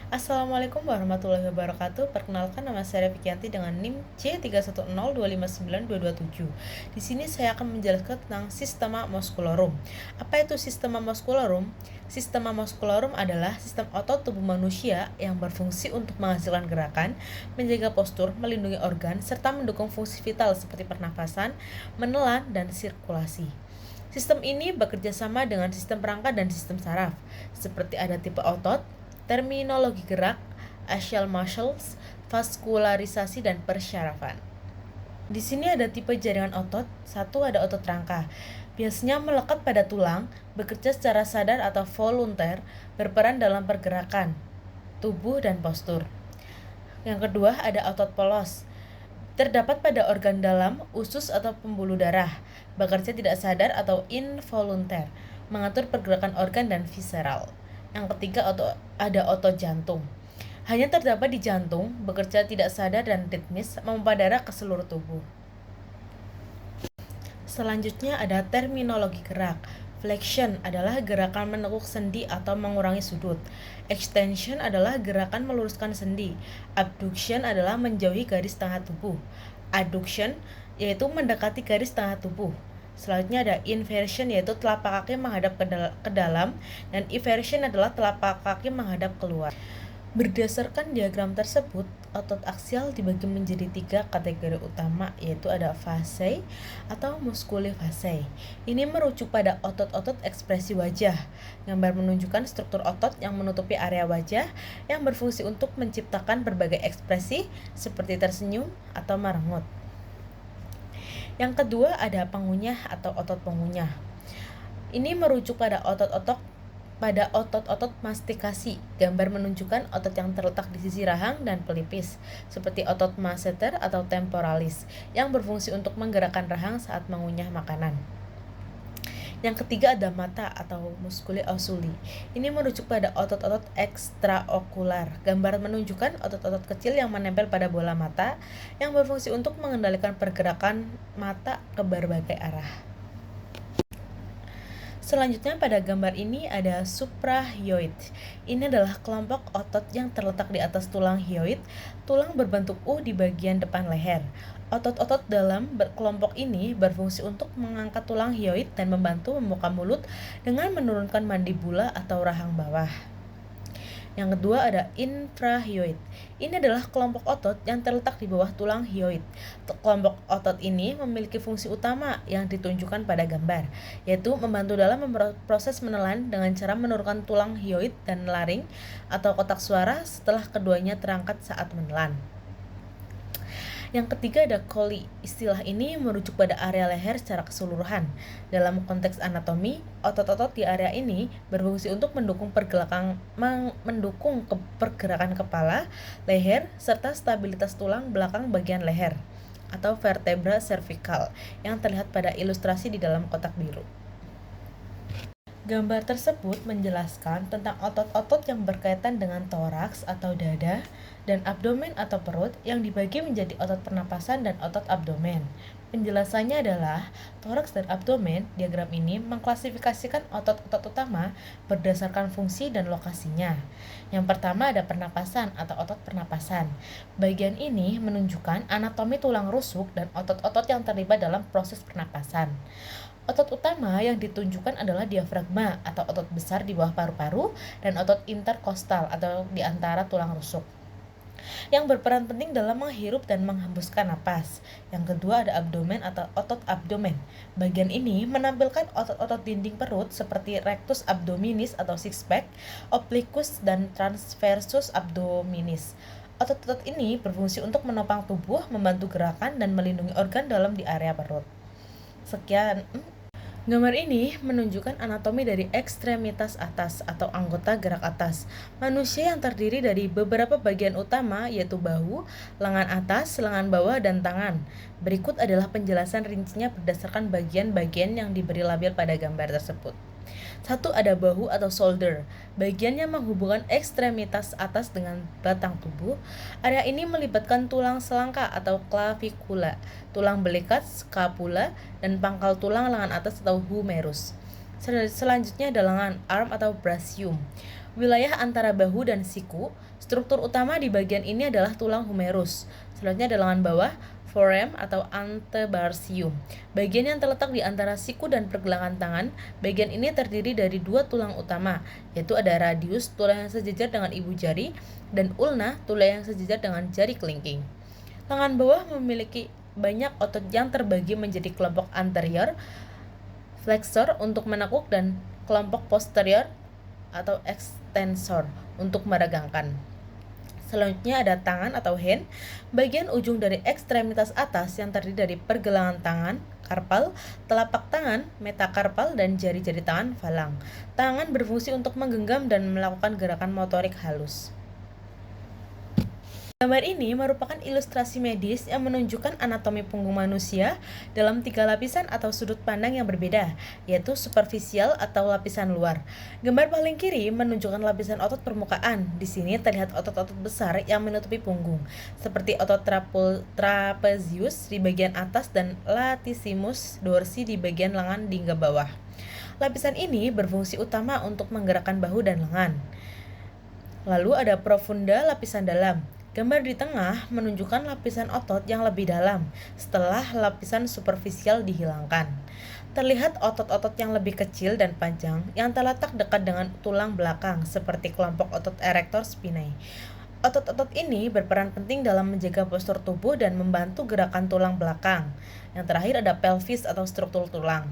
Assalamualaikum warahmatullahi wabarakatuh. Perkenalkan, nama saya Revikianti dengan NIM C310259227. Di sini saya akan menjelaskan tentang sistema muskulorum. Apa itu sistema muskulorum? Sistema muskulorum adalah sistem otot tubuh manusia yang berfungsi untuk menghasilkan gerakan, menjaga postur, melindungi organ, serta mendukung fungsi vital seperti pernafasan, menelan, dan sirkulasi. Sistem ini bekerja sama dengan sistem perangkat dan sistem saraf, seperti ada tipe otot, terminologi gerak, axial muscles, vaskularisasi, dan persyarafan. Di sini ada tipe jaringan otot. Satu, ada otot rangka. Biasanya melekat pada tulang, bekerja secara sadar atau volunter, berperan dalam pergerakan tubuh dan postur. Yang kedua, ada otot polos. Terdapat pada organ dalam, usus atau pembuluh darah, bekerja tidak sadar atau involunter, mengatur pergerakan organ dan visceral. Yang ketiga, ada otot jantung. Hanya terdapat di jantung, bekerja tidak sadar dan ritmis, memompa darah ke seluruh tubuh. Selanjutnya ada terminologi gerak. Flexion adalah gerakan menekuk sendi atau mengurangi sudut. Extension adalah gerakan meluruskan sendi. Abduction adalah menjauhi garis tengah tubuh. Adduction yaitu mendekati garis tengah tubuh. Selanjutnya ada inversion, yaitu telapak kaki menghadap ke dalam, dan eversion adalah telapak kaki menghadap keluar. Berdasarkan diagram tersebut, otot aksial dibagi menjadi 3 kategori utama, yaitu ada fasciae atau musculi fasciae. Ini merujuk pada otot-otot ekspresi wajah. Gambar menunjukkan struktur otot yang menutupi area wajah yang berfungsi untuk menciptakan berbagai ekspresi seperti tersenyum atau merengut. Yang kedua ada pengunyah atau otot pengunyah. Ini merujuk pada otot-otot mastikasi. Gambar menunjukkan otot yang terletak di sisi rahang dan pelipis, seperti otot masseter atau temporalis, yang berfungsi untuk menggerakkan rahang saat mengunyah makanan. Yang ketiga ada mata atau musculi oculi. Ini merujuk pada otot-otot ekstraokular. Gambar menunjukkan otot-otot kecil yang menempel pada bola mata yang berfungsi untuk mengendalikan pergerakan mata ke berbagai arah. Selanjutnya pada gambar ini ada suprahyoid. Ini adalah kelompok otot yang terletak di atas tulang hyoid, tulang berbentuk U di bagian depan leher. Otot-otot dalam kelompok ini berfungsi untuk mengangkat tulang hyoid dan membantu membuka mulut dengan menurunkan mandibula atau rahang bawah. Yang kedua ada infrahyoid. Ini adalah kelompok otot yang terletak di bawah tulang hyoid. Kelompok otot ini memiliki fungsi utama yang ditunjukkan pada gambar, yaitu membantu dalam proses menelan dengan cara menurunkan tulang hyoid dan laring atau kotak suara setelah keduanya terangkat saat menelan. Yang ketiga ada coli. Istilah ini merujuk pada area leher secara keseluruhan. Dalam konteks anatomi, otot-otot di area ini berfungsi untuk mendukung pergerakan kepala, leher, serta stabilitas tulang belakang bagian leher atau vertebra cervical yang terlihat pada ilustrasi di dalam kotak biru. Gambar tersebut menjelaskan tentang otot-otot yang berkaitan dengan toraks atau dada dan abdomen atau perut yang dibagi menjadi otot pernapasan dan otot abdomen. Penjelasannya adalah toraks dan abdomen. Diagram ini mengklasifikasikan otot-otot utama berdasarkan fungsi dan lokasinya. Yang pertama ada pernapasan atau otot pernapasan. Bagian ini menunjukkan anatomi tulang rusuk dan otot-otot yang terlibat dalam proses pernapasan. Otot utama yang ditunjukkan adalah diafragma atau otot besar di bawah paru-paru dan otot interkostal atau di antara tulang rusuk, yang berperan penting dalam menghirup dan menghembuskan napas. Yang kedua ada abdomen atau otot abdomen. Bagian ini menampilkan otot-otot dinding perut seperti rectus abdominis atau six pack, obliquus dan transversus abdominis. Otot-otot ini berfungsi untuk menopang tubuh, membantu gerakan dan melindungi organ dalam di area perut. Sekian. Gambar ini menunjukkan anatomi dari ekstremitas atas atau anggota gerak atas manusia yang terdiri dari beberapa bagian utama, yaitu bahu, lengan atas, lengan bawah, dan tangan. Berikut adalah penjelasan rincinya berdasarkan bagian-bagian yang diberi label pada gambar tersebut. 1. Ada bahu atau shoulder. Bagiannya menghubungkan ekstremitas atas dengan batang tubuh. Area ini melibatkan tulang selangka atau clavikula, tulang belikat, scapula, dan pangkal tulang lengan atas atau humerus. Selanjutnya ada lengan, arm atau brachium. Wilayah antara bahu dan siku, struktur utama di bagian ini adalah tulang humerus. Selanjutnya ada lengan bawah, forearm atau antebarsium. Bagian yang terletak di antara siku dan pergelangan tangan, bagian ini terdiri dari dua tulang utama, yaitu ada radius, tulang yang sejajar dengan ibu jari, dan ulna, tulang yang sejajar dengan jari kelingking. Lengan bawah memiliki banyak otot yang terbagi menjadi kelompok anterior, flexor untuk menekuk, dan kelompok posterior atau extensor untuk meregangkan. Selanjutnya ada tangan atau hand, bagian ujung dari ekstremitas atas yang terdiri dari pergelangan tangan, karpal, telapak tangan, metakarpal, dan jari-jari tangan, falang. Tangan berfungsi untuk menggenggam dan melakukan gerakan motorik halus. Gambar ini merupakan ilustrasi medis yang menunjukkan anatomi punggung manusia dalam 3 lapisan atau sudut pandang yang berbeda, yaitu superficial atau lapisan luar. Gambar paling kiri menunjukkan lapisan otot permukaan. Di sini terlihat otot-otot besar yang menutupi punggung, seperti otot trapezius di bagian atas dan latissimus dorsi di bagian lengan hingga bawah. Lapisan ini berfungsi utama untuk menggerakkan bahu dan lengan. Lalu ada profunda, lapisan dalam. Gambar di tengah menunjukkan lapisan otot yang lebih dalam setelah lapisan superficial dihilangkan. Terlihat otot-otot yang lebih kecil dan panjang yang terletak dekat dengan tulang belakang seperti kelompok otot erector spinae. Otot-otot ini berperan penting dalam menjaga postur tubuh dan membantu gerakan tulang belakang. Yang terakhir ada pelvis atau struktur tulang.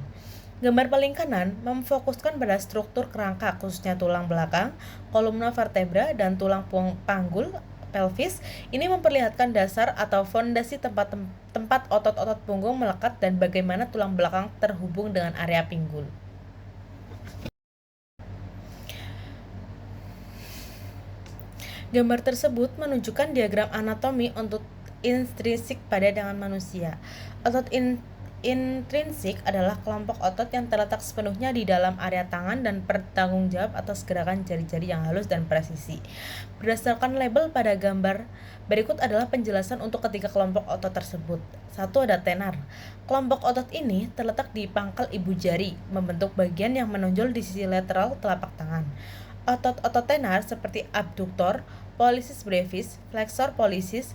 Gambar paling kanan memfokuskan pada struktur kerangka khususnya tulang belakang, kolumna vertebra, dan tulang panggul pelvis. Ini memperlihatkan dasar atau fondasi tempat otot-otot punggung melekat dan bagaimana tulang belakang terhubung dengan area pinggul. Gambar tersebut menunjukkan diagram anatomi untuk intrinsik pada tangan manusia. Otot intrinsik adalah kelompok otot yang terletak sepenuhnya di dalam area tangan dan bertanggung jawab atas gerakan jari-jari yang halus dan presisi. Berdasarkan label pada gambar berikut adalah penjelasan untuk ketiga kelompok otot tersebut. 1. Ada tenar. Kelompok otot ini terletak di pangkal ibu jari, membentuk bagian yang menonjol di sisi lateral telapak tangan. Otot-otot tenar seperti abduktor, pollicis brevis, flexor pollicis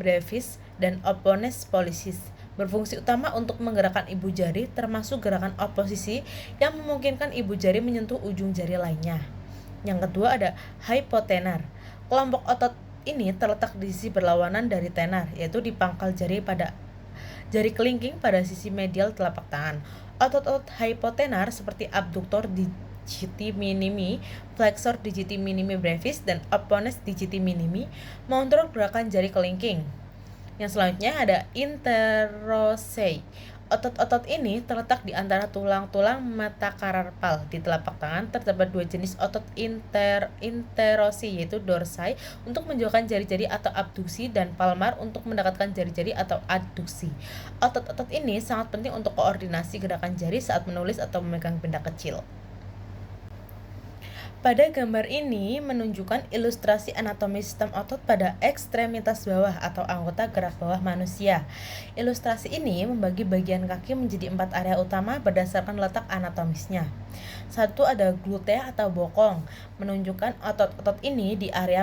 brevis, dan opponens pollicis berfungsi utama untuk menggerakkan ibu jari, termasuk gerakan oposisi yang memungkinkan ibu jari menyentuh ujung jari lainnya. Yang kedua ada hypotenar. Kelompok otot ini terletak di sisi berlawanan dari tenar, yaitu di pangkal jari pada jari kelingking pada sisi medial telapak tangan. Otot-otot hypotenar seperti abduktor digiti minimi, flexor digiti minimi brevis, dan opponens digiti minimi mengontrol gerakan jari kelingking. Yang selanjutnya ada interossei. Otot-otot ini terletak di antara tulang-tulang metakarpal. Di telapak tangan terdapat dua jenis otot interossei, yaitu dorsai untuk menjauhkan jari-jari atau abduksi dan palmar untuk mendekatkan jari-jari atau adduksi. Otot-otot ini sangat penting untuk koordinasi gerakan jari saat menulis atau memegang benda kecil. Pada gambar ini menunjukkan ilustrasi anatomi sistem otot pada ekstremitas bawah atau anggota gerak bawah manusia. Ilustrasi ini membagi bagian kaki menjadi 4 area utama berdasarkan letak anatomisnya. 1. Ada glutea atau bokong, menunjukkan otot-otot ini di area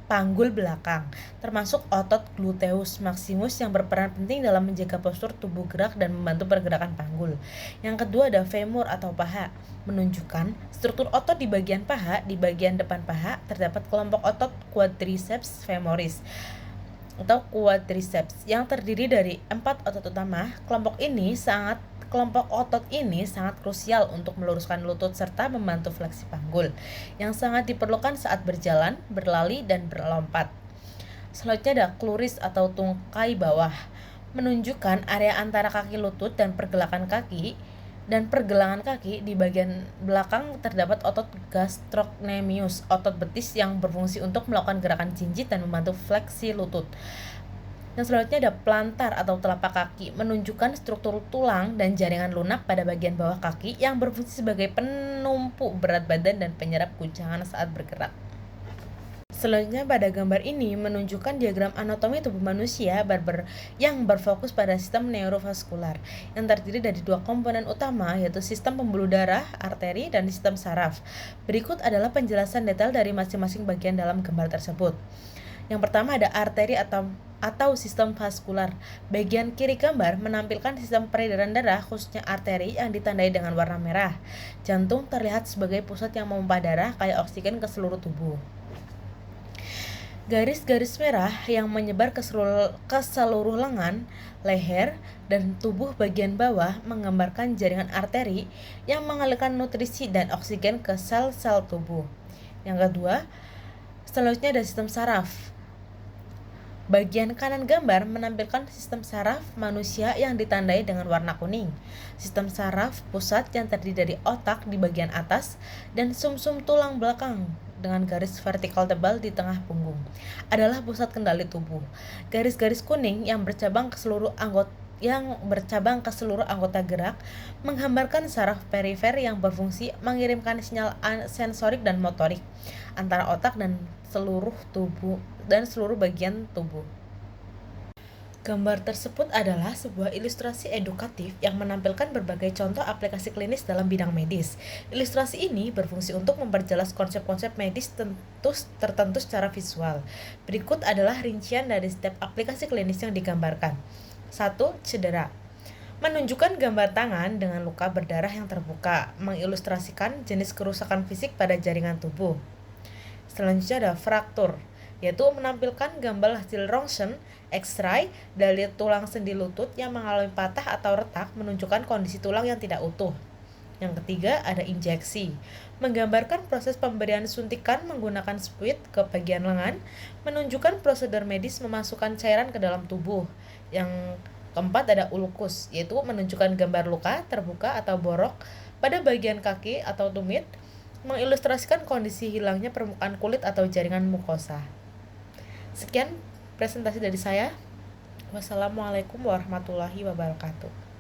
panggul belakang, termasuk otot gluteus maximus yang berperan penting dalam menjaga postur tubuh gerak dan membantu pergerakan panggul. Yang kedua ada femur atau paha, menunjukkan struktur otot di bagian paha. Di bagian depan paha terdapat kelompok otot quadriceps femoris atau quadriceps yang terdiri dari 4 otot utama. Kelompok otot ini sangat krusial untuk meluruskan lutut serta membantu fleksi panggul yang sangat diperlukan saat berjalan, berlari, dan berlompat. Selanjutnya ada cluris atau tungkai bawah, menunjukkan area antara kaki lutut dan pergelangan kaki. Di bagian belakang terdapat otot gastrocnemius, otot betis yang berfungsi untuk melakukan gerakan jinjit dan membantu fleksi lutut. Yang selanjutnya ada plantar atau telapak kaki, menunjukkan struktur tulang dan jaringan lunak pada bagian bawah kaki yang berfungsi sebagai penumpu berat badan dan penyerap guncangan saat bergerak. Selanjutnya pada gambar ini menunjukkan diagram anatomi tubuh manusia yang berfokus pada sistem neurovaskular yang terdiri dari dua komponen utama, yaitu sistem pembuluh darah, arteri, dan sistem saraf. Berikut adalah penjelasan detail dari masing-masing bagian dalam gambar tersebut. Yang pertama ada arteri atau sistem vaskular. Bagian kiri gambar menampilkan sistem peredaran darah, khususnya arteri yang ditandai dengan warna merah. Jantung terlihat sebagai pusat yang memompa darah kaya oksigen ke seluruh tubuh. Garis-garis merah yang menyebar ke seluruh lengan, leher, dan tubuh bagian bawah menggambarkan jaringan arteri yang mengalirkan nutrisi dan oksigen ke sel-sel tubuh. Yang kedua, selanjutnya ada sistem saraf. Bagian kanan gambar menampilkan sistem saraf manusia yang ditandai dengan warna kuning. Sistem saraf pusat yang terdiri dari otak di bagian atas dan sumsum tulang belakang dengan garis vertikal tebal di tengah punggung adalah pusat kendali tubuh. Garis-garis kuning yang bercabang ke seluruh anggota gerak menggambarkan saraf perifer yang berfungsi mengirimkan sinyal sensorik dan motorik antara otak dan seluruh bagian tubuh. Gambar tersebut adalah sebuah ilustrasi edukatif yang menampilkan berbagai contoh aplikasi klinis dalam bidang medis. Ilustrasi ini berfungsi untuk memperjelas konsep-konsep medis tertentu secara visual. Berikut adalah rincian dari setiap aplikasi klinis yang digambarkan. 1. Cedera. Menunjukkan gambar tangan dengan luka berdarah yang terbuka, mengilustrasikan jenis kerusakan fisik pada jaringan tubuh. Selanjutnya ada fraktur, yaitu menampilkan gambar hasil rongsen, X-ray dari tulang sendi lutut yang mengalami patah atau retak, menunjukkan kondisi tulang yang tidak utuh. Yang ketiga ada injeksi, menggambarkan proses pemberian suntikan menggunakan spuit ke bagian lengan, menunjukkan prosedur medis memasukkan cairan ke dalam tubuh. Yang keempat ada ulkus, yaitu menunjukkan gambar luka terbuka atau borok pada bagian kaki atau tumit, mengilustrasikan kondisi hilangnya permukaan kulit atau jaringan mukosa. Sekian presentasi dari saya. Wassalamualaikum warahmatullahi wabarakatuh.